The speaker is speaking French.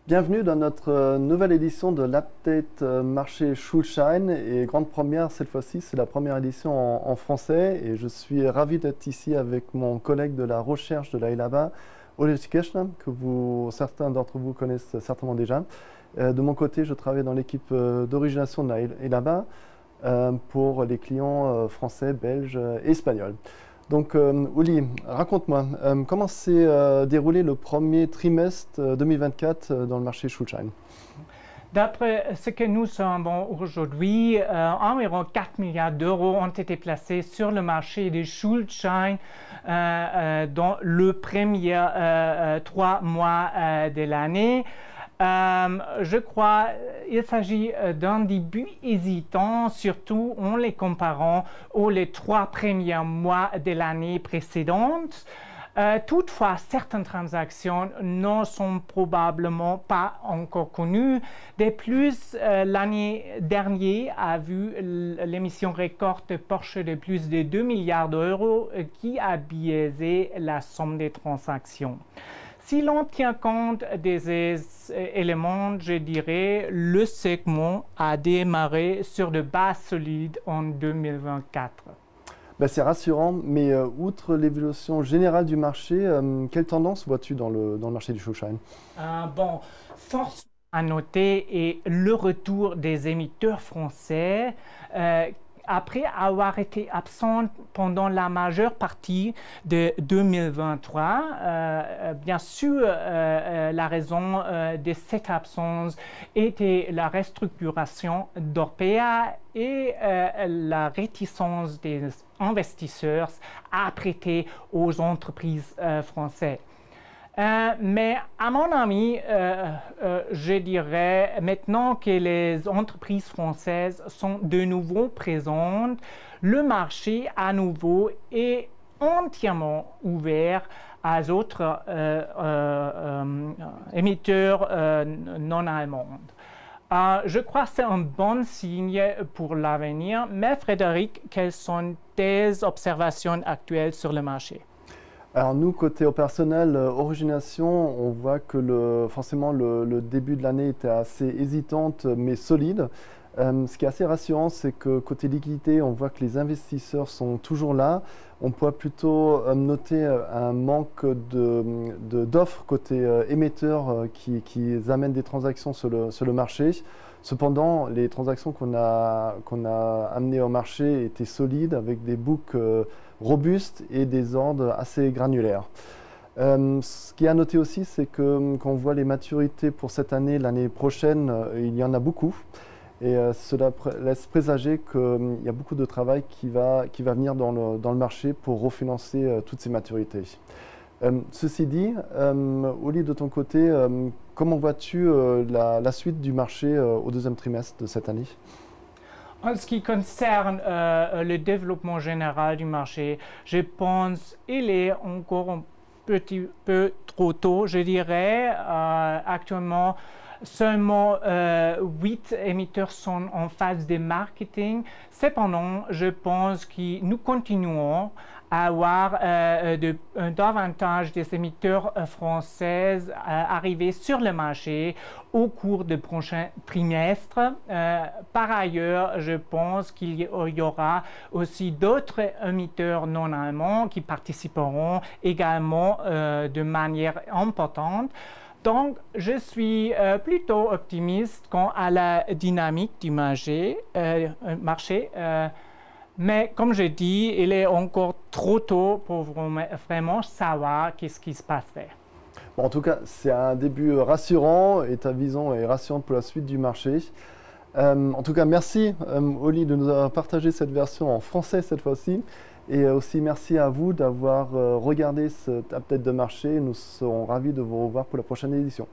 Bienvenue dans notre nouvelle édition de l'Update Marché Schuldschein et grande première cette fois-ci, c'est la première édition en français et je suis ravi d'être ici avec mon collègue de la recherche de la ELABA, Ulrich Kirschner, que certains d'entre vous connaissent certainement déjà. De mon côté, je travaille dans l'équipe d'origination de la ELABA pour les clients français, belges et espagnols. Donc, Uli, raconte-moi, comment s'est déroulé le premier trimestre 2024 dans le marché Schuldschein? D'après ce que nous savons aujourd'hui, environ 4 milliards d'euros ont été placés sur le marché des Schuldschein dans le premier 3 mois de l'année. Je crois qu'il s'agit d'un début hésitant, surtout en les comparant aux 3 premiers mois de l'année précédente. Toutefois, certaines transactions ne sont probablement pas encore connues. De plus, l'année dernière a vu l'émission record de Porsche de plus de 2 milliards d'euros qui a biaisé la somme des transactions. Si l'on tient compte des éléments, je dirais le segment a démarré sur de bases solides en 2024. Ben, c'est rassurant, mais outre l'évolution générale du marché, quelle tendance vois-tu dans le marché du Schuldschein? Force à noter est le retour des émetteurs français. Après avoir été absent pendant la majeure partie de 2023, bien sûr, la raison de cette absence était la restructuration d'Orpea et la réticence des investisseurs à prêter aux entreprises françaises. Mais à mon avis, je dirais maintenant que les entreprises françaises sont de nouveau présentes, le marché à nouveau est entièrement ouvert à d'autres émetteurs non allemands. Je crois que c'est un bon signe pour l'avenir, mais Frédéric, quelles sont tes observations actuelles sur le marché? Alors nous, côté opérationnel, origination, on voit que forcément le début de l'année était assez hésitante mais solide. Ce qui est assez rassurant, c'est que côté liquidité, on voit que les investisseurs sont toujours là. On pourrait plutôt noter un manque d'offres côté émetteurs qui amènent des transactions sur le marché. Cependant, les transactions qu'on a amenées au marché étaient solides avec des books robustes et des ordres assez granulaires. Ce qui est à noter aussi, c'est que quand on voit les maturités pour cette année, l'année prochaine, il y en a beaucoup. Et cela laisse présager qu'il y a beaucoup de travail qui va venir dans le marché pour refinancer toutes ces maturités. Ceci dit, Oli, de ton côté, comment vois-tu la suite du marché au deuxième trimestre de cette année? En ce qui concerne le développement général du marché, je pense qu'il est encore un petit peu trop tôt, je dirais. Actuellement, seulement 8 émetteurs sont en phase de marketing. Cependant, je pense que nous continuons à avoir davantage des émetteurs français arriver sur le marché au cours des prochains trimestres. Par ailleurs, je pense qu'il y aura aussi d'autres émetteurs non allemands qui participeront également de manière importante. Donc, je suis plutôt optimiste quant à la dynamique du marché. Mais comme je dis, il est encore trop tôt pour vraiment savoir qu'est-ce qui se passerait. Bon, en tout cas, c'est un début rassurant et ta vision est rassurante pour la suite du marché. En tout cas, merci Oli de nous avoir partagé cette version en français cette fois-ci. Et aussi merci à vous d'avoir regardé cet update de marché. Nous serons ravis de vous revoir pour la prochaine édition.